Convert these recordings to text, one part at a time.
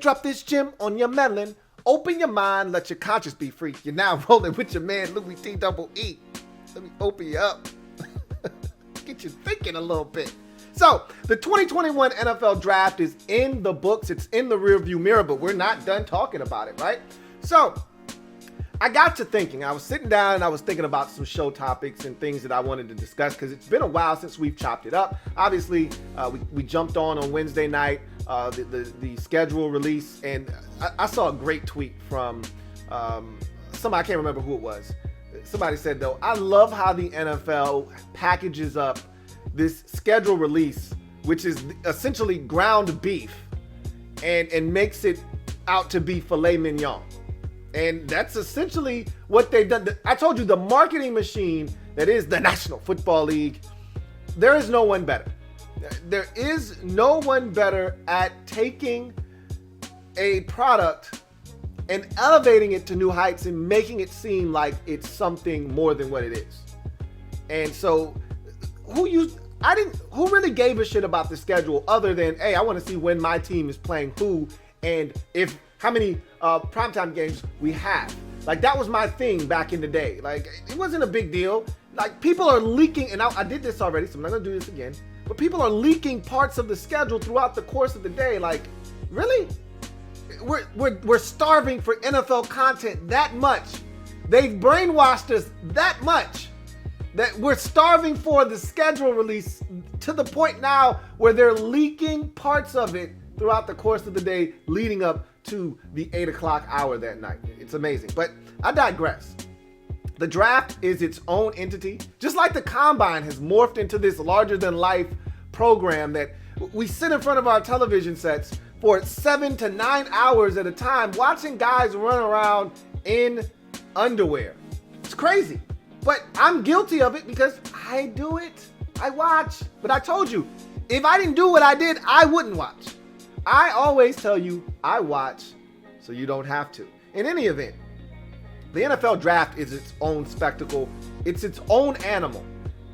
drop this gem on your melon. Open your mind, let your conscience be free. You're now rolling with your man, Louie T double E. Let me open you up. Get you thinking a little bit. So, the 2021 NFL Draft is in the books. It's in the rearview mirror, but we're not done talking about it, right? So, I got to thinking. I was sitting down and I was thinking about some show topics and things that I wanted to discuss because it's been a while since we've chopped it up. Obviously, we jumped on Wednesday night, the schedule release, and I saw a great tweet from somebody, I can't remember who it was. Somebody said, though, I love how the NFL packages up this schedule release, which is essentially ground beef, and makes it out to be filet mignon. And that's essentially what they've done. I told you, the marketing machine that is the National Football League, there is no one better. There is no one better at taking a product and elevating it to new heights and making it seem like it's something more than what it is. And so who really gave a shit about the schedule other than, hey, I want to see when my team is playing who and how many primetime games we have. Like, that was my thing back in the day. Like, it wasn't a big deal. Like, people are leaking, and I did this already, so I'm not gonna do this again, but people are leaking parts of the schedule throughout the course of the day. Like, really? We're starving for NFL content that much. They've brainwashed us that much that we're starving for the schedule release to the point now where they're leaking parts of it throughout the course of the day leading up to the 8 o'clock hour that night. It's amazing, but I digress. The draft is its own entity, just like the combine has morphed into this larger than life program that we sit in front of our television sets for 7 to 9 hours at a time watching guys run around in underwear. It's crazy, but I'm guilty of it because I do it. I watch, but I told you, if I didn't do what I did, I wouldn't watch. I always tell you, I watch so you don't have to. In any event, the NFL draft is its own spectacle. It's its own animal.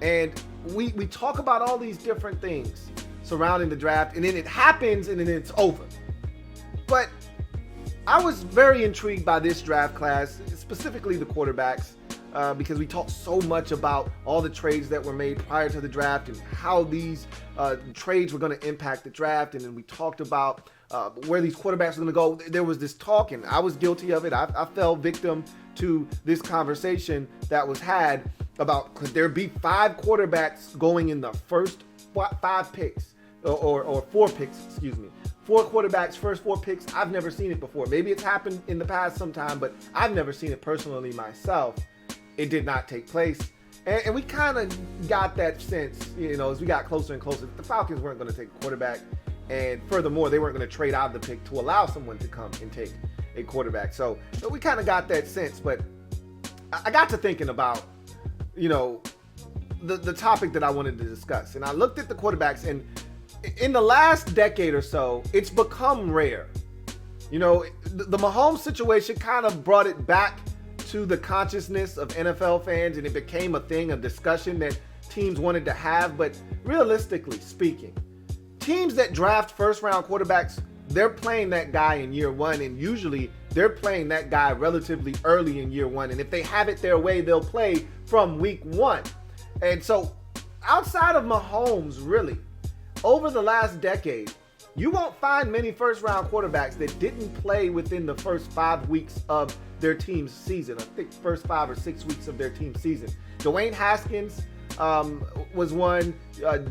And we talk about all these different things surrounding the draft, and then it happens and then it's over. But I was very intrigued by this draft class, specifically the quarterbacks, because we talked so much about all the trades that were made prior to the draft and how these trades were going to impact the draft. And then we talked about where these quarterbacks were going to go. There was this talk, and I was guilty of it. I fell victim to this conversation that was had about, could there be 5 quarterbacks going in the first 5 picks or 4 picks, excuse me. 4 quarterbacks, first 4 picks. I've never seen it before. Maybe it's happened in the past sometime, but I've never seen it personally myself. It did not take place. And we kind of got that sense, as we got closer and closer, the Falcons weren't going to take a quarterback. And furthermore, they weren't going to trade out of the pick to allow someone to come and take a quarterback. So we kind of got that sense. But I got to thinking about, the topic that I wanted to discuss. And I looked at the quarterbacks, and in the last decade or so, it's become rare. The Mahomes situation kind of brought it back to the consciousness of NFL fans, and it became a thing, a discussion that teams wanted to have. But realistically speaking, teams that draft first-round quarterbacks, they're playing that guy in year 1, and usually they're playing that guy relatively early in year 1. And if they have it their way, they'll play from week 1. And so outside of Mahomes, really, over the last decade, you won't find many first-round quarterbacks that didn't play within the first 5 weeks of their team's season. I think first 5 or 6 weeks of their team's season. Dwayne Haskins was one.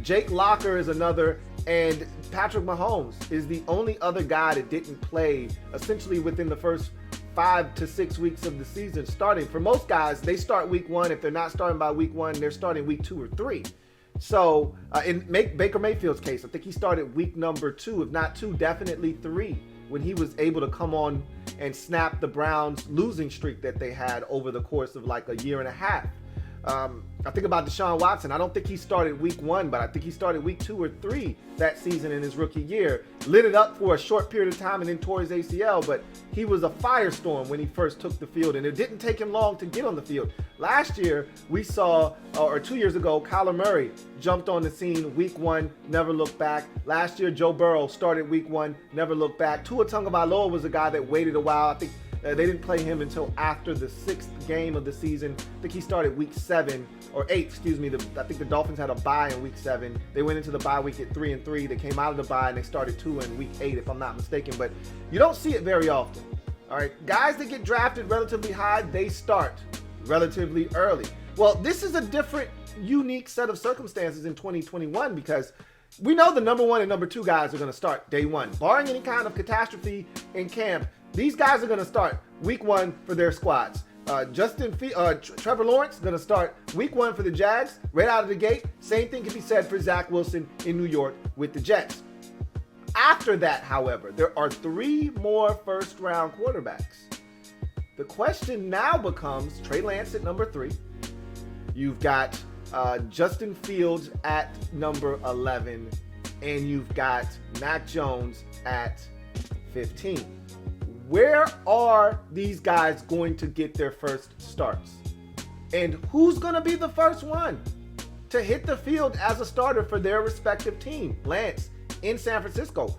Jake Locker is another. And Patrick Mahomes is the only other guy that didn't play essentially within the first 5 to 6 weeks of the season starting. For most guys, they start week 1. If they're not starting by week 1, they're starting week 2 or 3. So in Baker Mayfield's case, I think he started week number 2, if not 2, definitely 3, when he was able to come on and snap the Browns' losing streak that they had over the course of like a year and a half. I think about Deshaun Watson. I don't think he started week 1, but I think he started week 2 or 3 that season in his rookie year. Lit it up for a short period of time and then tore his ACL, but he was a firestorm when he first took the field, and it didn't take him long to get on the field. Last year, we saw, or 2 years ago, Kyler Murray jumped on the scene week 1, never looked back. Last year, Joe Burrow started week 1, never looked back. Tua Tagovailoa was a guy that waited a while. I think they didn't play him until after the 6th game of the season. I think he started week 7 or 8, excuse me. I think the Dolphins had a bye in week 7. They went into the bye week at 3-3. They came out of the bye and they started 2 in week 8, if I'm not mistaken. But you don't see it very often. All right, guys that get drafted relatively high, they start relatively early. Well, this is a different, unique set of circumstances in 2021 because we know the number 1 and number 2 guys are going to start day 1, barring any kind of catastrophe in camp. These guys are going to start week 1 for their squads. Trevor Lawrence going to start week 1 for the Jags right out of the gate. Same thing can be said for Zach Wilson in New York with the Jets. After that, however, there are 3 more first-round quarterbacks. The question now becomes Trey Lance at number 3. You've got Justin Fields at number 11, and you've got Mac Jones at 15. Where are these guys going to get their first starts? And who's going to be the first one to hit the field as a starter for their respective team? Lance in San Francisco,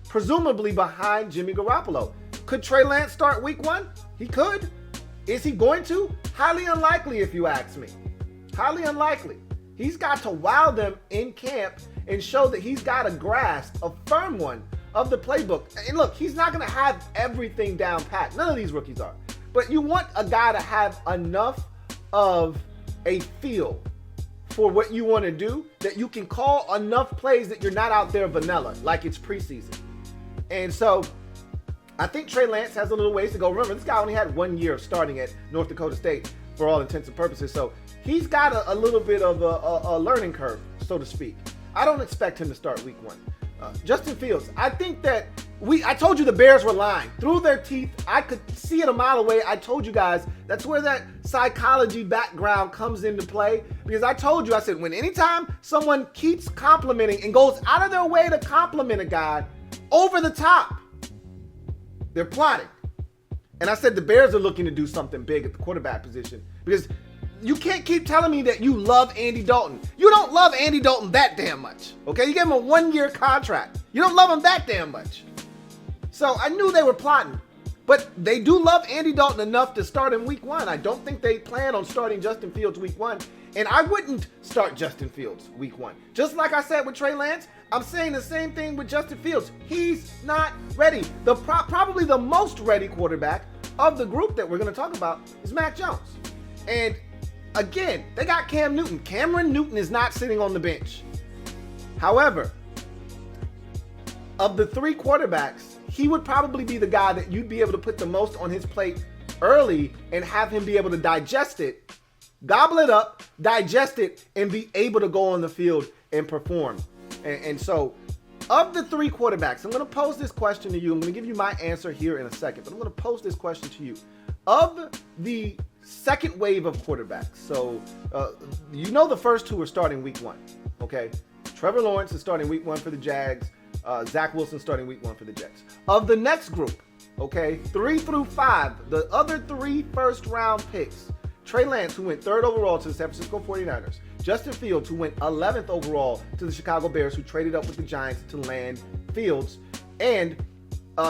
presumably behind Jimmy Garoppolo. Could Trey Lance start week 1? He could. Is he going to? Highly unlikely, if you ask me. Highly unlikely. He's got to wow them in camp and show that he's got a grasp, a firm one, of the playbook. And look, he's not going to have everything down pat. None of these rookies are. But you want a guy to have enough of a feel for what you want to do that you can call enough plays that you're not out there vanilla like it's preseason. And so I think Trey Lance has a little ways to go. Remember, this guy only had 1 year starting at North Dakota State for all intents and purposes. So he's got a little bit of a learning curve, so to speak. I don't expect him to start week 1. Justin Fields, I think that I told you the Bears were lying. Through their teeth, I could see it a mile away. I told you guys, that's where that psychology background comes into play. Because I told you, I said, anytime someone keeps complimenting and goes out of their way to compliment a guy over the top, they're plotting. And I said the Bears are looking to do something big at the quarterback position. Because you can't keep telling me that you love Andy Dalton. You don't love Andy Dalton that damn much, okay? You gave him a 1-year contract. You don't love him that damn much. So I knew they were plotting. But they do love Andy Dalton enough to start in week 1. I don't think they plan on starting Justin Fields week 1. And I wouldn't start Justin Fields week 1. Just like I said with Trey Lance, I'm saying the same thing with Justin Fields. He's not ready. Probably the most ready quarterback of the group that we're going to talk about is Mac Jones. And again, they got Cam Newton. Cameron Newton is not sitting on the bench. However, of the 3 quarterbacks, he would probably be the guy that you'd be able to put the most on his plate early and have him be able to digest it, gobble it up, digest it, and be able to go on the field and perform. And so, of the 3 quarterbacks, I'm going to pose this question to you. I'm going to give you my answer here in a second, but I'm going to pose this question to you. Of the second wave of quarterbacks, so you know the first 2 are starting week 1, okay? Trevor Lawrence is starting week 1 for the Jags. Zach Wilson starting week 1 for the Jets. Of the next group, okay, 3 through 5, the other 3 first-round picks, Trey Lance, who went 3rd overall to the San Francisco 49ers, Justin Fields, who went 11th overall to the Chicago Bears, who traded up with the Giants to land Fields, and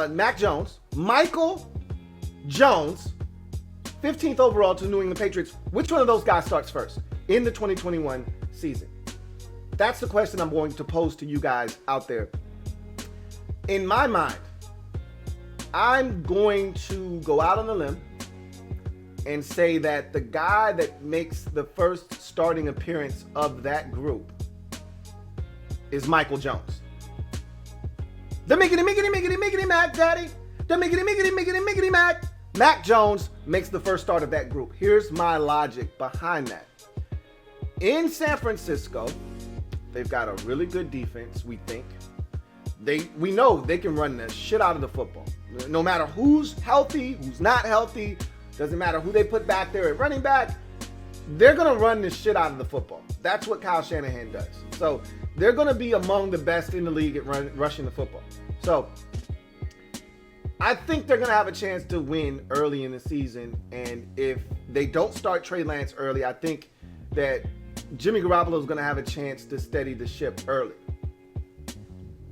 Mac Jones, Michael Jones, 15th overall to the New England Patriots. Which one of those guys starts first in the 2021 season? That's the question I'm going to pose to you guys out there. In my mind, I'm going to go out on a limb and say that the guy that makes the first starting appearance of that group is Michael Jones. The miggity Mac, daddy. The miggity Mac. Mac Jones makes the first start of that group. Here's my logic behind that. In San Francisco, they've got a really good defense, we think. We know they can run the shit out of the football. No matter who's healthy, who's not healthy, doesn't matter who they put back there at running back, they're going to run the shit out of the football. That's what Kyle Shanahan does. So they're going to be among the best in the league at rushing the football. So I think they're going to have a chance to win early in the season. And if they don't start Trey Lance early, I think that Jimmy Garoppolo is going to have a chance to steady the ship early.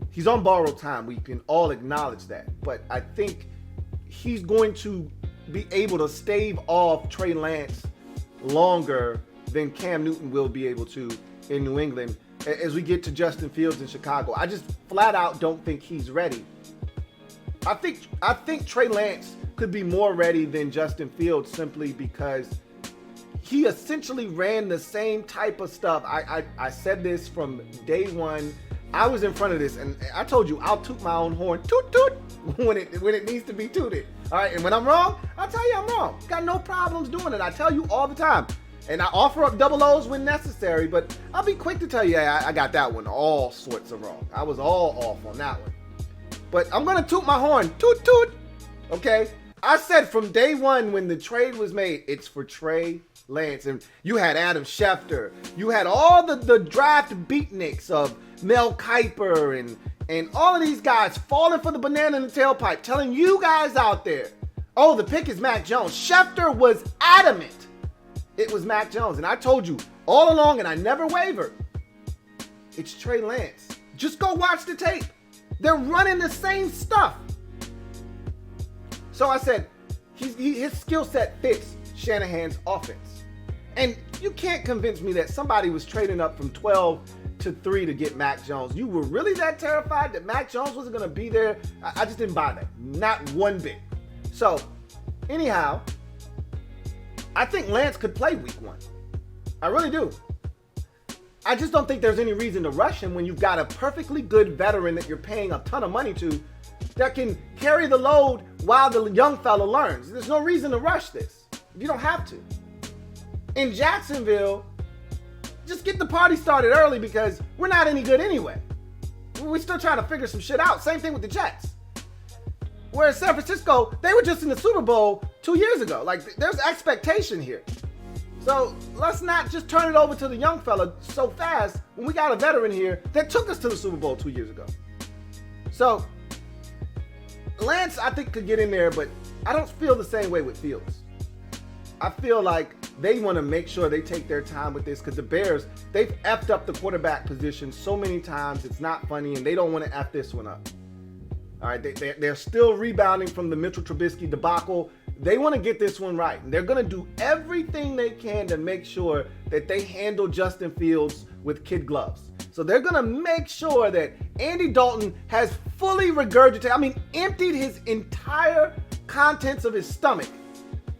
He's on borrowed time. We can all acknowledge that. But I think he's going to be able to stave off Trey Lance longer than Cam Newton will be able to in New England as we get to Justin Fields in Chicago. I just flat out don't think he's ready. I think Trey Lance could be more ready than Justin Fields simply because he essentially ran the same type of stuff. I said this from day one. I was in front of this, and I told you I'll toot my own horn, toot toot, when it needs to be tooted. All right, and when I'm wrong, I'll tell you I'm wrong. Got no problems doing it. I tell you all the time, and I offer up double O's when necessary. But I'll be quick to tell you, I got that one all sorts of wrong. I was all off on that one. But I'm gonna toot my horn, toot toot. Okay, I said from day one when the trade was made, it's for Trey Lance, and you had Adam Schefter, you had all the draft beatniks of Mel Kiper and all of these guys falling for the banana in the tailpipe, telling you guys out there, oh, the pick is Mac Jones. Schefter was adamant it was Mac Jones, and I told you all along, and I never wavered. It's Trey Lance. Just go watch the tape. They're running the same stuff. So I said, his skill set fits Shanahan's offense. And you can't convince me that somebody was trading up from 12 to 3 to get Mac Jones. You were really that terrified that Mac Jones wasn't going to be there? I just didn't buy that. Not one bit. So, anyhow, I think Lance could play week 1. I really do. I just don't think there's any reason to rush him when you've got a perfectly good veteran that you're paying a ton of money to that can carry the load while the young fella learns. There's no reason to rush this. You don't have to. In Jacksonville, just get the party started early because we're not any good anyway. We're still trying to figure some shit out. Same thing with the Jets. Whereas San Francisco, they were just in the Super Bowl 2 years ago. Like, there's expectation here. So let's not just turn it over to the young fella so fast when we got a veteran here that took us to the Super Bowl 2 years ago. So Lance, I think, could get in there, but I don't feel the same way with Fields. I feel like they want to make sure they take their time with this because the Bears, they've effed up the quarterback position so many times. It's not funny, and they don't want to F this one up. All right, they're still rebounding from the Mitchell Trubisky debacle. They want to get this one right. And they're going to do everything they can to make sure that they handle Justin Fields with kid gloves. So they're going to make sure that Andy Dalton has fully regurgitated, emptied his entire contents of his stomach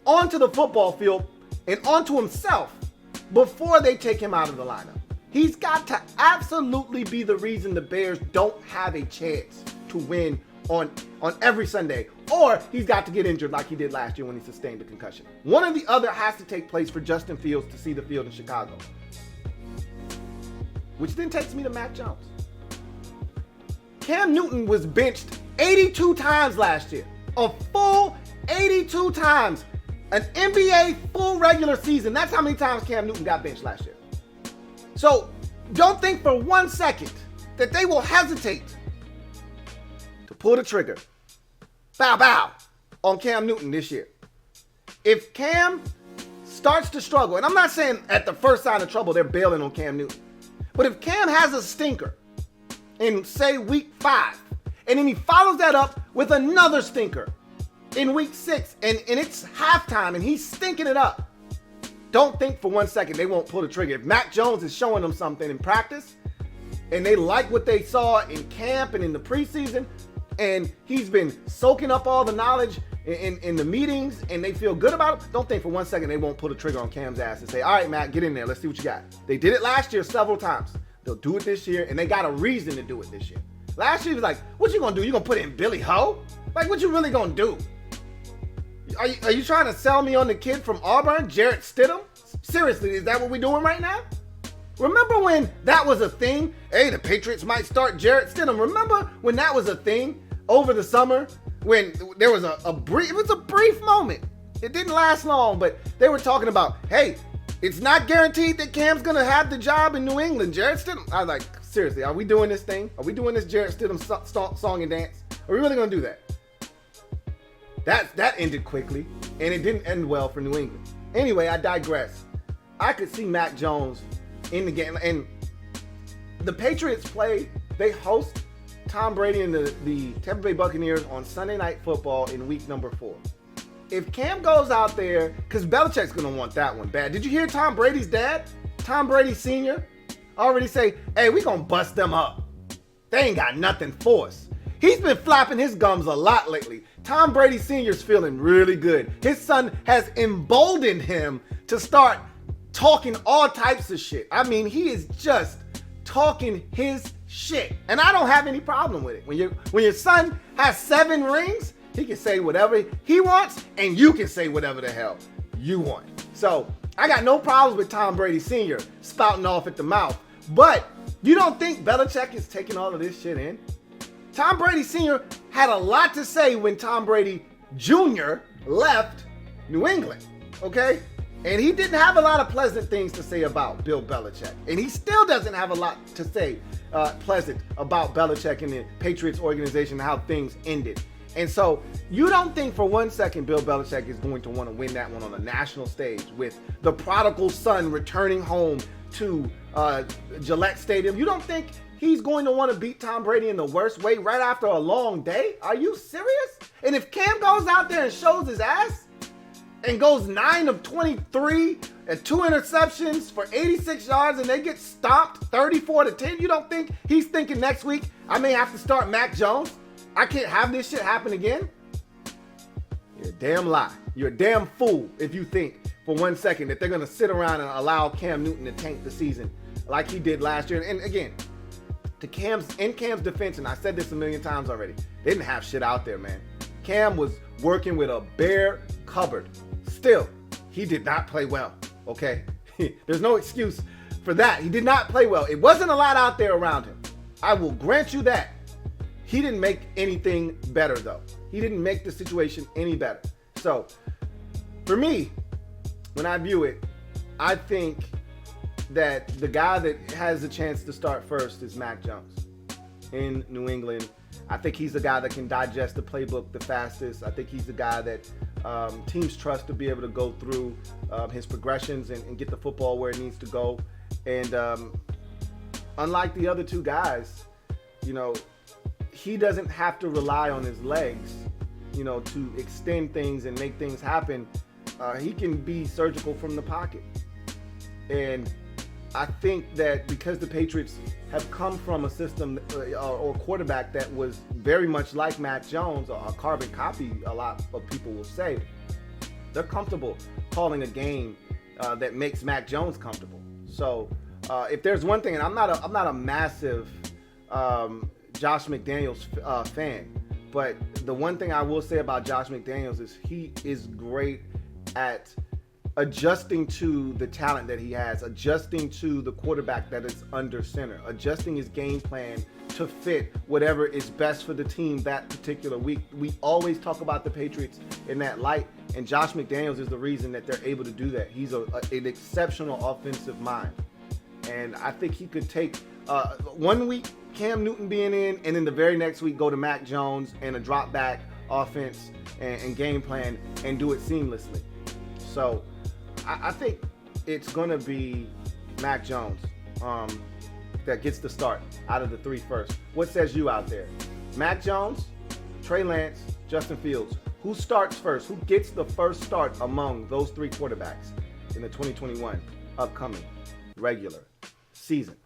onto the football field and onto himself before they take him out of the lineup. He's got to absolutely be the reason the Bears don't have a chance to win on every Sunday, or he's got to get injured like he did last year when he sustained a concussion. One or the other has to take place for Justin Fields to see the field in Chicago. Which then takes me to Mac Jones. Cam Newton was benched 82 times last year. A full 82 times. An NBA full regular season. That's how many times Cam Newton got benched last year. So don't think for 1 second that they will hesitate to pull the trigger. Bow, bow on Cam Newton this year. If Cam starts to struggle, and I'm not saying at the first sign of trouble they're bailing on Cam Newton, but if Cam has a stinker in, say, week 5, and then he follows that up with another stinker in week 6, and it's halftime and he's stinking it up, don't think for 1 second they won't pull the trigger. If Mac Jones is showing them something in practice and they like what they saw in camp and in the preseason, and he's been soaking up all the knowledge in the meetings and they feel good about it, don't think for 1 second they won't pull the trigger on Cam's ass and say, all right, Mac, get in there. Let's see what you got. They did it last year several times. They'll do it this year, and they got a reason to do it this year. Last year, he was like, what you going to do? You going to put in Billy Ho? Like, what you really going to do? Are you trying to sell me on the kid from Auburn, Jarrett Stidham? Seriously, is that what we're doing right now? Remember when that was a thing? Hey, the Patriots might start Jarrett Stidham. Remember when that was a thing over the summer? When there was it was a brief moment. It didn't last long, but they were talking about, hey, It's not guaranteed that Cam's gonna have the job in New England. Jarrett Stidham, I like, seriously, are we doing this thing? Are we doing this Jarrett Stidham song and dance? Are we really gonna do that? That ended quickly, and it didn't end well for New England. Anyway, I digress. I could see Mac Jones in the game, and the Patriots they host Tom Brady and the Tampa Bay Buccaneers on Sunday Night Football in week number 4. If Cam goes out there, because Belichick's going to want that one bad. Did you hear Tom Brady's dad, Tom Brady Sr., already say, hey, we going to bust them up. They ain't got nothing for us. He's been flapping his gums a lot lately. Tom Brady Sr.'s feeling really good. His son has emboldened him to start talking all types of shit. I mean, he is just talking his shit. And I don't have any problem with it. When your son has 7 rings, he can say whatever he wants, and you can say whatever the hell you want. So I got no problems with Tom Brady Sr. spouting off at the mouth. But you don't think Belichick is taking all of this shit in? Tom Brady Sr. had a lot to say when Tom Brady Jr. left New England, okay? And he didn't have a lot of pleasant things to say about Bill Belichick. And he still doesn't have a lot to say pleasant about Belichick and the Patriots organization and how things ended. And so you don't think for one second Bill Belichick is going to want to win that one on a national stage with the prodigal son returning home to Gillette Stadium. You don't think he's going to want to beat Tom Brady in the worst way right after a long day? Are you serious? And if Cam goes out there and shows his ass and goes 9 of 23 and 2 interceptions for 86 yards and they get stomped 34-10, you don't think he's thinking next week, I may have to start Mac Jones? I can't have this shit happen again? You're a damn lie. You're a damn fool if you think for one second that they're going to sit around and allow Cam Newton to tank the season like he did last year. And again, in Cam's defense, and I said this a million times already, they didn't have shit out there, man. Cam was working with a bare cupboard. Still, he did not play well, okay? There's no excuse for that. He did not play well. It wasn't a lot out there around him. I will grant you that. He didn't make anything better, though. He didn't make the situation any better. So, for me, when I view it, I think that the guy that has a chance to start first is Mac Jones in New England. I think he's the guy that can digest the playbook the fastest. I think he's the guy that teams trust to be able to go through his progressions and get the football where it needs to go. And unlike the other 2 guys, he doesn't have to rely on his legs, to extend things and make things happen. He can be surgical from the pocket. And I think that because the Patriots have come from a system or quarterback that was very much like Mac Jones, or a carbon copy, a lot of people will say, they're comfortable calling a game that makes Mac Jones comfortable. So if there's one thing, and I'm not a massive Josh McDaniels fan, but the one thing I will say about Josh McDaniels is he is great at adjusting to the talent that he has, adjusting to the quarterback that is under center, adjusting his game plan to fit whatever is best for the team that particular week. We always talk about the Patriots in that light, and Josh McDaniels is the reason that they're able to do that. He's an exceptional offensive mind, and I think he could take 1 week Cam Newton being in, and then the very next week go to Mac Jones and a drop back offense and game plan and do it seamlessly. So I think it's going to be Mac Jones that gets the start out of the 3 first. What says you out there? Mac Jones, Trey Lance, Justin Fields. Who starts first? Who gets the first start among those 3 quarterbacks in the 2021 upcoming regular season?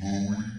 Louie